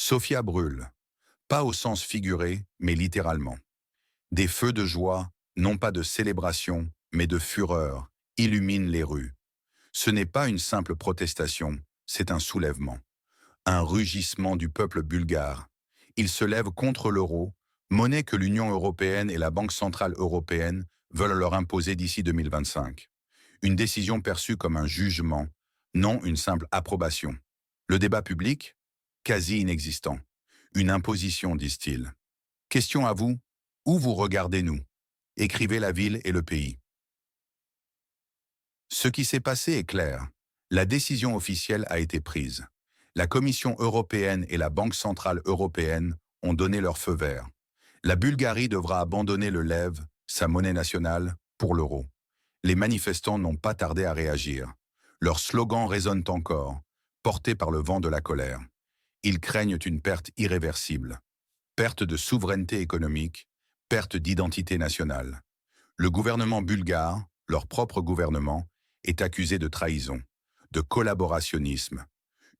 Sofia brûle, pas au sens figuré, mais littéralement. Des feux de joie, non pas de célébration, mais de fureur, illuminent les rues. Ce n'est pas une simple protestation, c'est un soulèvement. Un rugissement du peuple bulgare. Il se lève contre l'euro, monnaie que l'Union européenne et la Banque centrale européenne veulent leur imposer d'ici 2025. Une décision perçue comme un jugement, non une simple approbation. Le débat public? Quasi inexistant. Une imposition, disent-ils. Question à vous, où vous regardez-nous? Écrivez la ville et le pays. Ce qui s'est passé est clair. La décision officielle a été prise. La Commission européenne et la Banque centrale européenne ont donné leur feu vert. La Bulgarie devra abandonner le lev, sa monnaie nationale, pour l'euro. Les manifestants n'ont pas tardé à réagir. Leurs slogans résonnent encore, portés par le vent de la colère. Ils craignent une perte irréversible. Perte de souveraineté économique, perte d'identité nationale. Le gouvernement bulgare, leur propre gouvernement, est accusé de trahison, de collaborationnisme.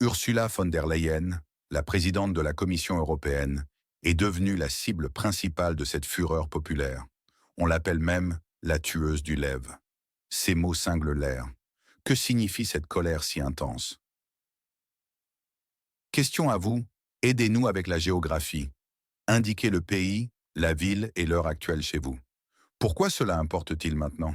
Ursula von der Leyen, la présidente de la Commission européenne, est devenue la cible principale de cette fureur populaire. On l'appelle même la tueuse du lève. Ces mots cinglent l'air. Que signifie cette colère si intense? Question à vous, aidez-nous avec la géographie. Indiquez le pays, la ville et l'heure actuelle chez vous. Pourquoi cela importe-t-il maintenant?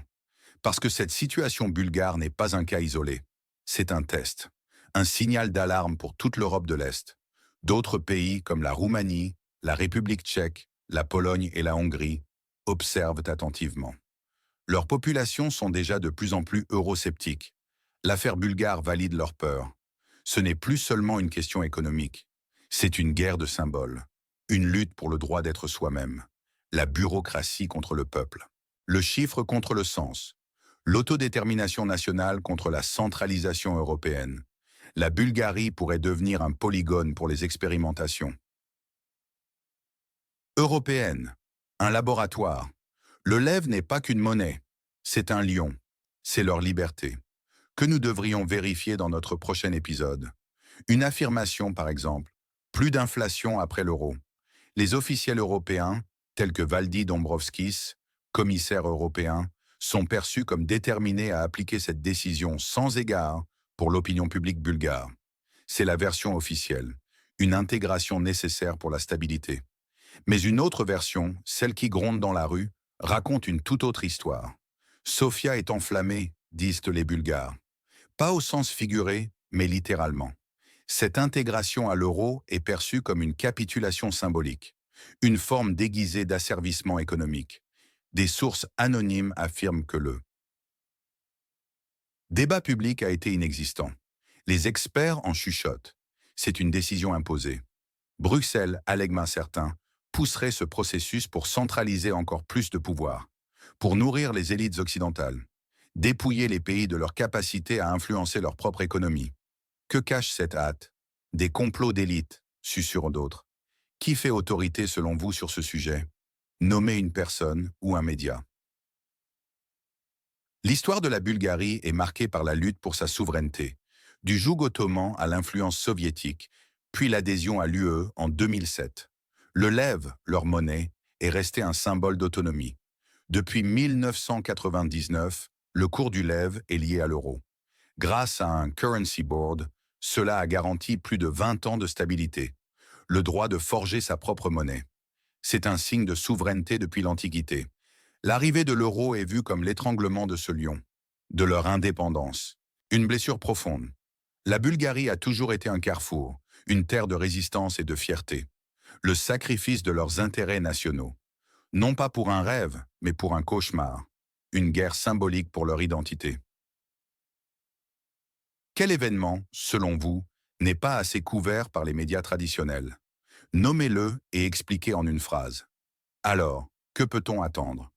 Parce que cette situation bulgare n'est pas un cas isolé. C'est un test, un signal d'alarme pour toute l'Europe de l'Est. D'autres pays comme la Roumanie, la République tchèque, la Pologne et la Hongrie observent attentivement. Leurs populations sont déjà de plus en plus eurosceptiques. L'affaire bulgare valide leur peur. Ce n'est plus seulement une question économique. C'est une guerre de symboles, une lutte pour le droit d'être soi-même, la bureaucratie contre le peuple, le chiffre contre le sens, l'autodétermination nationale contre la centralisation européenne. La Bulgarie pourrait devenir un polygone pour les expérimentations. Européenne, un laboratoire. Le lève n'est pas qu'une monnaie, c'est un lion, c'est leur liberté, que nous devrions vérifier dans notre prochain épisode. Une affirmation, par exemple, plus d'inflation après l'euro. Les officiels européens, tels que Valdis Dombrovskis, commissaire européen, sont perçus comme déterminés à appliquer cette décision sans égard pour l'opinion publique bulgare. C'est la version officielle, une intégration nécessaire pour la stabilité. Mais une autre version, celle qui gronde dans la rue, raconte une toute autre histoire. Sofia est enflammée, disent les Bulgares. Pas au sens figuré, mais littéralement. Cette intégration à l'euro est perçue comme une capitulation symbolique, une forme déguisée d'asservissement économique. Des sources anonymes affirment que le débat public a été inexistant. Les experts en chuchotent. C'est une décision imposée. Bruxelles, allèguent certains, pousserait ce processus pour centraliser encore plus de pouvoir, pour nourrir les élites occidentales, dépouiller les pays de leur capacité à influencer leur propre économie. Que cache cette hâte? Des complots d'élite, susurrent d'autres. Qui fait autorité selon vous sur ce sujet? Nommez une personne ou un média. L'histoire de la Bulgarie est marquée par la lutte pour sa souveraineté, du joug ottoman à l'influence soviétique, puis l'adhésion à l'UE en 2007. Le lève, leur monnaie, est resté un symbole d'autonomie. Depuis 1999, le cours du lève est lié à l'euro. Grâce à un currency board, cela a garanti plus de 20 ans de stabilité, le droit de forger sa propre monnaie. C'est un signe de souveraineté depuis l'Antiquité. L'arrivée de l'euro est vue comme l'étranglement de ce lion, de leur indépendance. Une blessure profonde. La Bulgarie a toujours été un carrefour, une terre de résistance et de fierté. Le sacrifice de leurs intérêts nationaux. Non pas pour un rêve, mais pour un cauchemar. Une guerre symbolique pour leur identité. Quel événement, selon vous, n'est pas assez couvert par les médias traditionnels? Nommez-le et expliquez en une phrase. Alors, que peut-on attendre?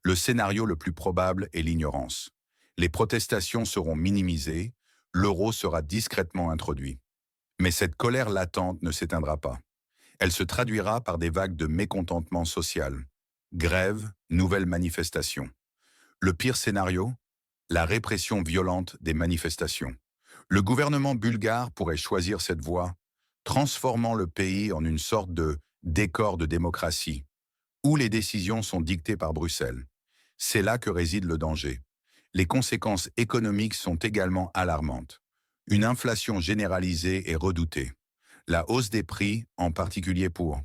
Le scénario le plus probable est l'ignorance. Les protestations seront minimisées, l'euro sera discrètement introduit. Mais cette colère latente ne s'éteindra pas. Elle se traduira par des vagues de mécontentement social. Grèves, nouvelles manifestations. Le pire scénario? La répression violente des manifestations. Le gouvernement bulgare pourrait choisir cette voie, transformant le pays en une sorte de décor de démocratie, où les décisions sont dictées par Bruxelles. C'est là que réside le danger. Les conséquences économiques sont également alarmantes. Une inflation généralisée est redoutée. La hausse des prix, en particulier pour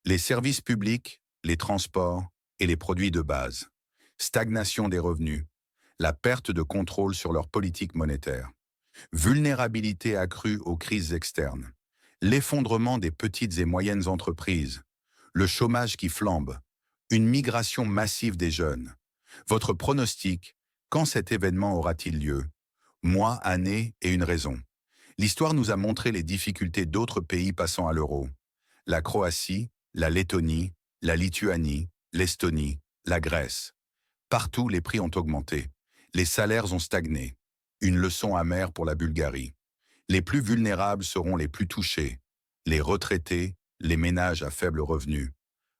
les services publics, les transports et les produits de base. Stagnation des revenus. La perte de contrôle sur leur politique monétaire. Vulnérabilité accrue aux crises externes. L'effondrement des petites et moyennes entreprises. Le chômage qui flambe. Une migration massive des jeunes. Votre pronostic, quand cet événement aura-t-il lieu? Mois, années et une raison. L'histoire nous a montré les difficultés d'autres pays passant à l'euro. La Croatie, la Lettonie, la Lituanie, l'Estonie, la Grèce. Partout, les prix ont augmenté. Les salaires ont stagné. Une leçon amère pour la Bulgarie. Les plus vulnérables seront les plus touchés. Les retraités, les ménages à faible revenu.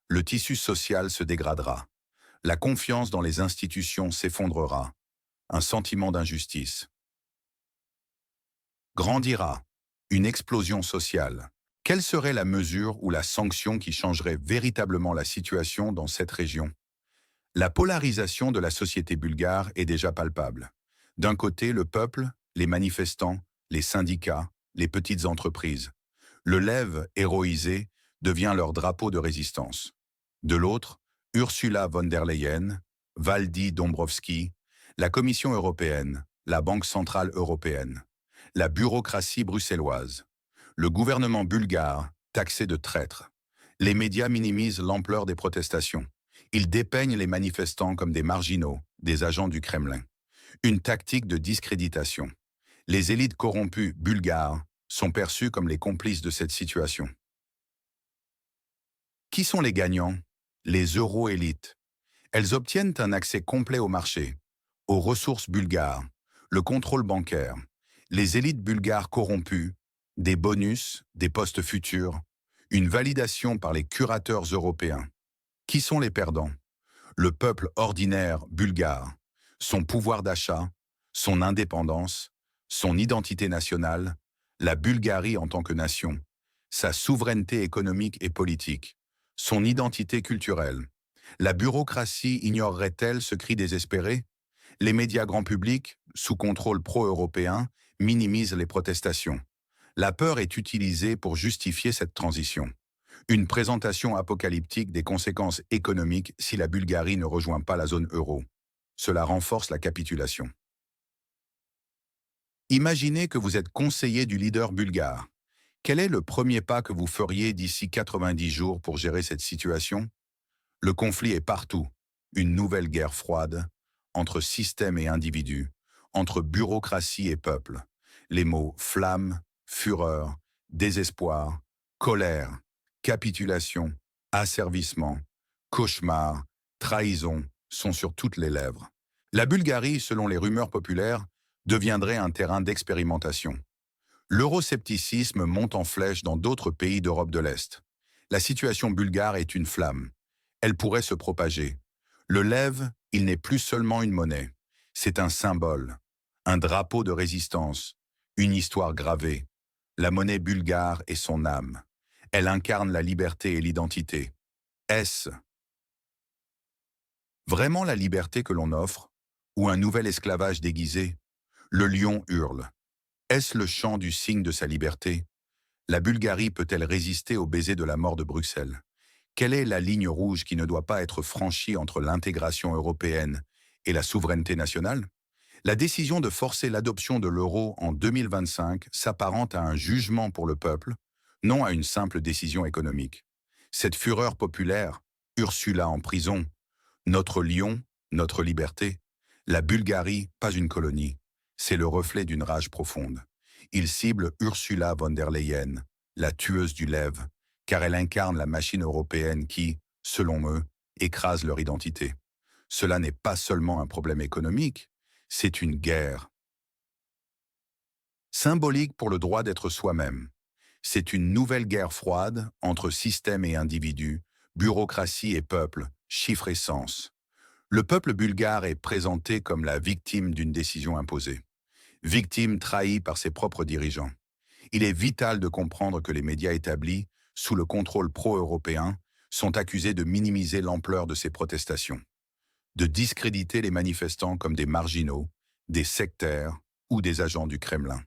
Le tissu social se dégradera. La confiance dans les institutions s'effondrera. Un sentiment d'injustice grandira. Une explosion sociale. Quelle serait la mesure ou la sanction qui changerait véritablement la situation dans cette région? La polarisation de la société bulgare est déjà palpable. D'un côté, le peuple, les manifestants, les syndicats, les petites entreprises. Le lève héroïsé devient leur drapeau de résistance. De l'autre, Ursula von der Leyen, Valdis Dombrovskis, la Commission européenne, la Banque centrale européenne, la bureaucratie bruxelloise, le gouvernement bulgare, taxé de traître. Les médias minimisent l'ampleur des protestations. Ils dépeignent les manifestants comme des marginaux, des agents du Kremlin. Une tactique de discréditation. Les élites corrompues bulgares sont perçues comme les complices de cette situation. Qui sont les gagnants? Les euro-élites. Elles obtiennent un accès complet au marché, aux ressources bulgares, le contrôle bancaire, les élites bulgares corrompues, des bonus, des postes futurs, une validation par les curateurs européens. Qui sont les perdants? Le peuple ordinaire bulgare, son pouvoir d'achat, son indépendance, son identité nationale, la Bulgarie en tant que nation, sa souveraineté économique et politique, son identité culturelle. La bureaucratie ignorerait-elle ce cri désespéré? Les médias grand public, sous contrôle pro-européen, minimisent les protestations. La peur est utilisée pour justifier cette transition. Une présentation apocalyptique des conséquences économiques si la Bulgarie ne rejoint pas la zone euro. Cela renforce la capitulation. Imaginez que vous êtes conseiller du leader bulgare. Quel est le premier pas que vous feriez d'ici 90 jours pour gérer cette situation? Le conflit est partout. Une nouvelle guerre froide, entre système et individu, entre bureaucratie et peuple. Les mots flamme, fureur, désespoir, colère, capitulation, asservissement, cauchemar, trahison sont sur toutes les lèvres. La Bulgarie, selon les rumeurs populaires, deviendrait un terrain d'expérimentation. L'euroscepticisme monte en flèche dans d'autres pays d'Europe de l'Est. La situation bulgare est une flamme. Elle pourrait se propager. Le lève, il n'est plus seulement une monnaie. C'est un symbole, un drapeau de résistance, une histoire gravée. La monnaie bulgare est son âme. Elle incarne la liberté et l'identité. Est-ce vraiment la liberté que l'on offre, ou un nouvel esclavage déguisé? Le lion hurle. Est-ce le chant du signe de sa liberté? La Bulgarie peut-elle résister au baiser de la mort de Bruxelles? Quelle est la ligne rouge qui ne doit pas être franchie entre l'intégration européenne et la souveraineté nationale? La décision de forcer l'adoption de l'euro en 2025 s'apparente à un jugement pour le peuple, non à une simple décision économique. Cette fureur populaire, Ursula en prison, notre lion, notre liberté, la Bulgarie, pas une colonie, c'est le reflet d'une rage profonde. Il cible Ursula von der Leyen, la tueuse du lève, car elle incarne la machine européenne qui, selon eux, écrase leur identité. Cela n'est pas seulement un problème économique, c'est une guerre. Symbolique pour le droit d'être soi-même. C'est une nouvelle guerre froide entre système et individu, bureaucratie et peuple, chiffre et sens. Le peuple bulgare est présenté comme la victime d'une décision imposée. Victime trahie par ses propres dirigeants. Il est vital de comprendre que les médias établis, sous le contrôle pro-européen, sont accusés de minimiser l'ampleur de ces protestations, de discréditer les manifestants comme des marginaux, des sectaires ou des agents du Kremlin.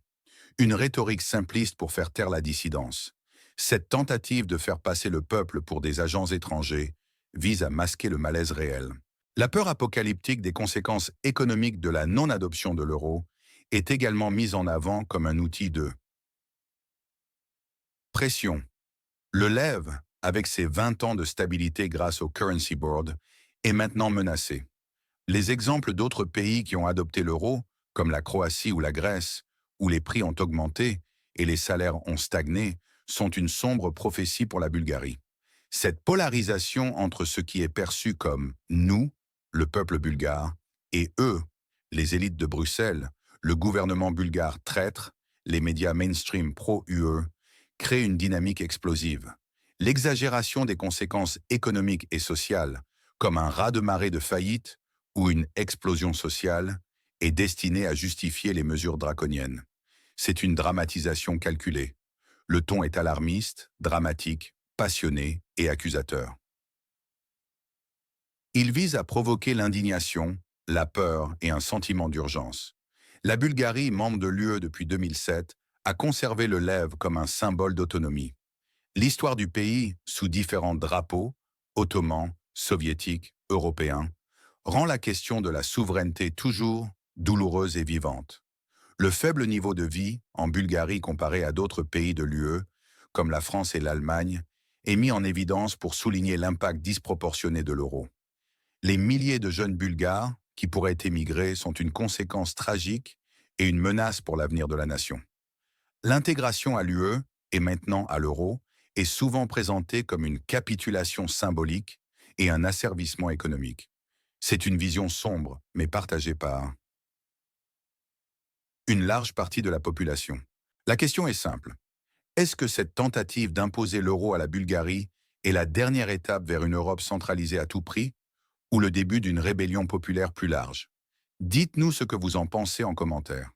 Une rhétorique simpliste pour faire taire la dissidence. Cette tentative de faire passer le peuple pour des agents étrangers vise à masquer le malaise réel. La peur apocalyptique des conséquences économiques de la non-adoption de l'euro est également mise en avant comme un outil de pression. Le LEV, avec ses 20 ans de stabilité grâce au Currency Board, est maintenant menacé. Les exemples d'autres pays qui ont adopté l'euro, comme la Croatie ou la Grèce, où les prix ont augmenté et les salaires ont stagné, sont une sombre prophétie pour la Bulgarie. Cette polarisation entre ce qui est perçu comme « nous », le peuple bulgare, et « eux », les élites de Bruxelles, le gouvernement bulgare traître, les médias mainstream pro-UE, crée une dynamique explosive. L'exagération des conséquences économiques et sociales, comme un raz-de-marée de faillite ou une explosion sociale, est destinée à justifier les mesures draconiennes. C'est une dramatisation calculée. Le ton est alarmiste, dramatique, passionné et accusateur. Il vise à provoquer l'indignation, la peur et un sentiment d'urgence. La Bulgarie, membre de l'UE depuis 2007, a conservé le lève comme un symbole d'autonomie. L'histoire du pays, sous différents drapeaux, ottomans, soviétiques, européens, rend la question de la souveraineté toujours douloureuse et vivante. Le faible niveau de vie, en Bulgarie comparé à d'autres pays de l'UE, comme la France et l'Allemagne, est mis en évidence pour souligner l'impact disproportionné de l'euro. Les milliers de jeunes Bulgares qui pourraient émigrer sont une conséquence tragique et une menace pour l'avenir de la nation. L'intégration à l'UE, et maintenant à l'euro, est souvent présentée comme une capitulation symbolique et un asservissement économique. C'est une vision sombre, mais partagée par une large partie de la population. La question est simple. Est-ce que cette tentative d'imposer l'euro à la Bulgarie est la dernière étape vers une Europe centralisée à tout prix ou le début d'une rébellion populaire plus large? Dites-nous ce que vous en pensez en commentaire.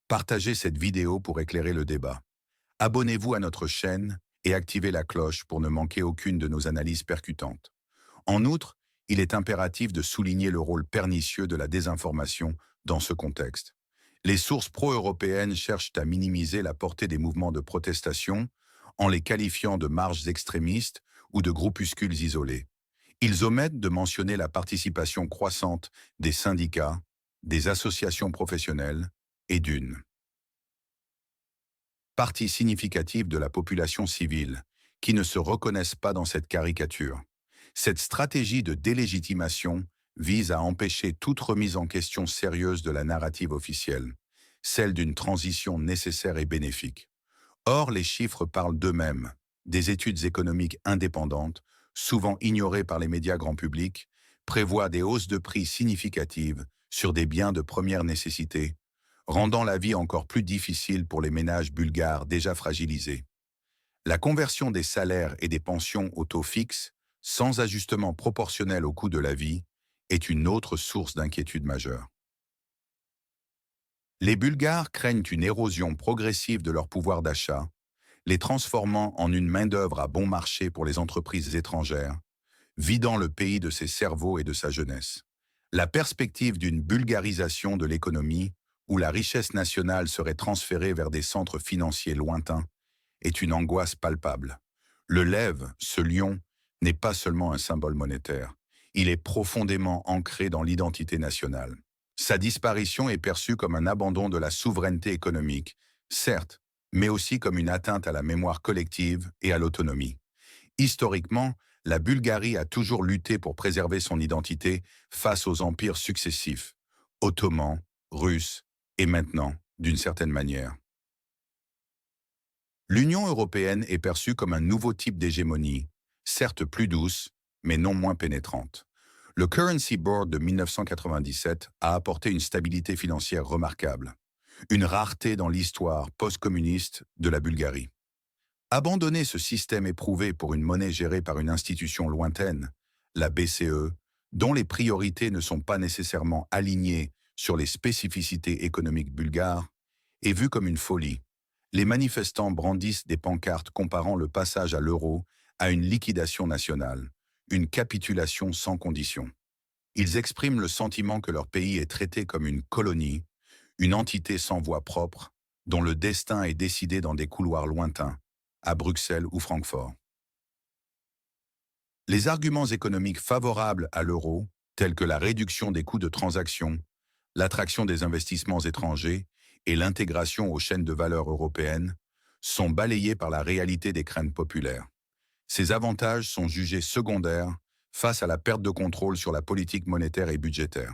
Partagez cette vidéo pour éclairer le débat. Abonnez-vous à notre chaîne et activez la cloche pour ne manquer aucune de nos analyses percutantes. En outre, il est impératif de souligner le rôle pernicieux de la désinformation dans ce contexte. Les sources pro-européennes cherchent à minimiser la portée des mouvements de protestation en les qualifiant de marges extrémistes ou de groupuscules isolés. Ils omettent de mentionner la participation croissante des syndicats, des associations professionnelles et d'une partie significative de la population civile qui ne se reconnaissent pas dans cette caricature. Cette stratégie de délégitimation vise à empêcher toute remise en question sérieuse de la narrative officielle, celle d'une transition nécessaire et bénéfique. Or, les chiffres parlent d'eux-mêmes. Des études économiques indépendantes, souvent ignorées par les médias grand public, prévoient des hausses de prix significatives sur des biens de première nécessité, rendant la vie encore plus difficile pour les ménages bulgares déjà fragilisés. La conversion des salaires et des pensions au taux fixe, sans ajustement proportionnel au coût de la vie, est une autre source d'inquiétude majeure. Les Bulgares craignent une érosion progressive de leur pouvoir d'achat, les transformant en une main-d'œuvre à bon marché pour les entreprises étrangères, vidant le pays de ses cerveaux et de sa jeunesse. La perspective d'une bulgarisation de l'économie, où la richesse nationale serait transférée vers des centres financiers lointains, est une angoisse palpable. Le lève, ce lion, n'est pas seulement un symbole monétaire. Il est profondément ancré dans l'identité nationale. Sa disparition est perçue comme un abandon de la souveraineté économique, certes, mais aussi comme une atteinte à la mémoire collective et à l'autonomie. Historiquement, la Bulgarie a toujours lutté pour préserver son identité face aux empires successifs, ottomans, russes et maintenant, d'une certaine manière. L'Union européenne est perçue comme un nouveau type d'hégémonie, certes plus douce, mais non moins pénétrante. Le Currency Board de 1997 a apporté une stabilité financière remarquable, une rareté dans l'histoire post-communiste de la Bulgarie. Abandonner ce système éprouvé pour une monnaie gérée par une institution lointaine, la BCE, dont les priorités ne sont pas nécessairement alignées sur les spécificités économiques bulgares, est vu comme une folie. Les manifestants brandissent des pancartes comparant le passage à l'euro à une liquidation nationale, une capitulation sans condition. Ils expriment le sentiment que leur pays est traité comme une colonie, une entité sans voix propre, dont le destin est décidé dans des couloirs lointains, à Bruxelles ou Francfort. Les arguments économiques favorables à l'euro, tels que la réduction des coûts de transaction, l'attraction des investissements étrangers et l'intégration aux chaînes de valeur européennes, sont balayés par la réalité des craintes populaires. Ces avantages sont jugés secondaires face à la perte de contrôle sur la politique monétaire et budgétaire.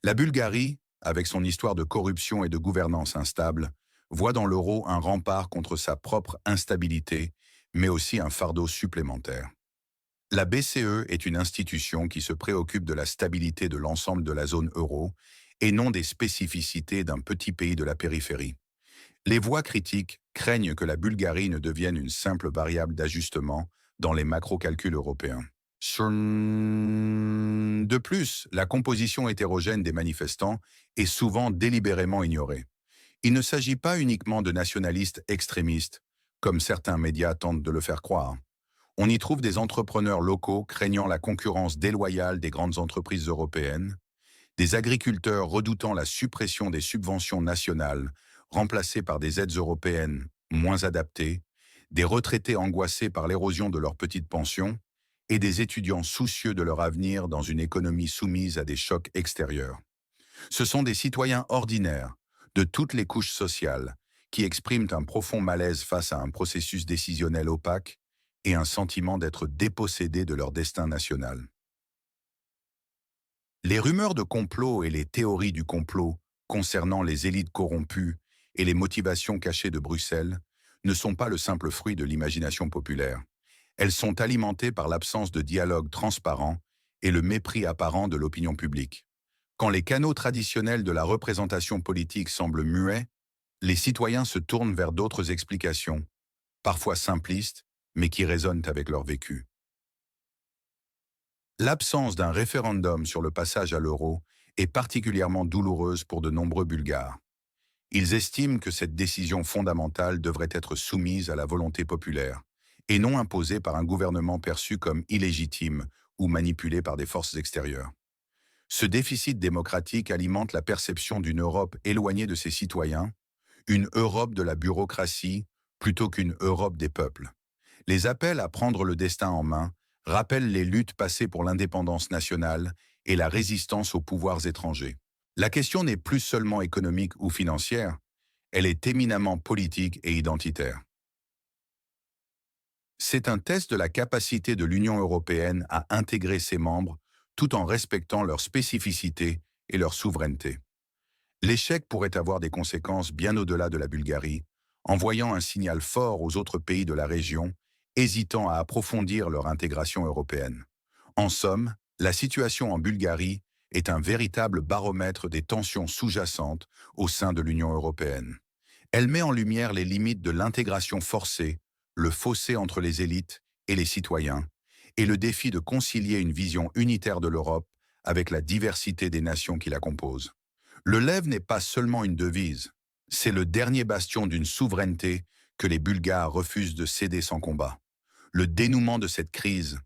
La Bulgarie, avec son histoire de corruption et de gouvernance instable, voit dans l'euro un rempart contre sa propre instabilité, mais aussi un fardeau supplémentaire. La BCE est une institution qui se préoccupe de la stabilité de l'ensemble de la zone euro et non des spécificités d'un petit pays de la périphérie. Les voix critiques craignent que la Bulgarie ne devienne une simple variable d'ajustement dans les macro-calculs européens. De plus, la composition hétérogène des manifestants est souvent délibérément ignorée. Il ne s'agit pas uniquement de nationalistes extrémistes, comme certains médias tentent de le faire croire. On y trouve des entrepreneurs locaux craignant la concurrence déloyale des grandes entreprises européennes, des agriculteurs redoutant la suppression des subventions nationales, remplacées par des aides européennes moins adaptées, des retraités angoissés par l'érosion de leurs petites pensions, et des étudiants soucieux de leur avenir dans une économie soumise à des chocs extérieurs. Ce sont des citoyens ordinaires, de toutes les couches sociales, qui expriment un profond malaise face à un processus décisionnel opaque et un sentiment d'être dépossédés de leur destin national. Les rumeurs de complot et les théories du complot concernant les élites corrompues et les motivations cachées de Bruxelles ne sont pas le simple fruit de l'imagination populaire. Elles sont alimentées par l'absence de dialogue transparent et le mépris apparent de l'opinion publique. Quand les canaux traditionnels de la représentation politique semblent muets, les citoyens se tournent vers d'autres explications, parfois simplistes, mais qui résonnent avec leur vécu. L'absence d'un référendum sur le passage à l'euro est particulièrement douloureuse pour de nombreux Bulgares. Ils estiment que cette décision fondamentale devrait être soumise à la volonté populaire, et non imposée par un gouvernement perçu comme illégitime ou manipulé par des forces extérieures. Ce déficit démocratique alimente la perception d'une Europe éloignée de ses citoyens, une Europe de la bureaucratie plutôt qu'une Europe des peuples. Les appels à prendre le destin en main rappellent les luttes passées pour l'indépendance nationale et la résistance aux pouvoirs étrangers. La question n'est plus seulement économique ou financière, elle est éminemment politique et identitaire. C'est un test de la capacité de l'Union européenne à intégrer ses membres tout en respectant leurs spécificités et leur souveraineté. L'échec pourrait avoir des conséquences bien au-delà de la Bulgarie, envoyant un signal fort aux autres pays de la région, hésitant à approfondir leur intégration européenne. En somme, la situation en Bulgarie est un véritable baromètre des tensions sous-jacentes au sein de l'Union européenne. Elle met en lumière les limites de l'intégration forcée, le fossé entre les élites et les citoyens, et le défi de concilier une vision unitaire de l'Europe avec la diversité des nations qui la composent. Le lève n'est pas seulement une devise, c'est le dernier bastion d'une souveraineté que les Bulgares refusent de céder sans combat. Le dénouement de cette crise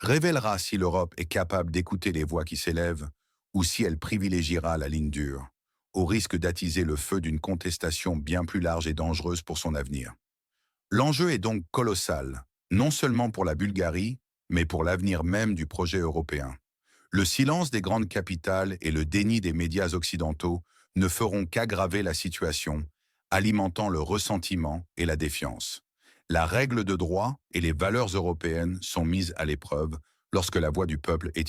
révélera si l'Europe est capable d'écouter les voix qui s'élèvent ou si elle privilégiera la ligne dure, au risque d'attiser le feu d'une contestation bien plus large et dangereuse pour son avenir. L'enjeu est donc colossal, non seulement pour la Bulgarie, mais pour l'avenir même du projet européen. Le silence des grandes capitales et le déni des médias occidentaux ne feront qu'aggraver la situation, alimentant le ressentiment et la défiance. La règle de droit et les valeurs européennes sont mises à l'épreuve lorsque la voix du peuple est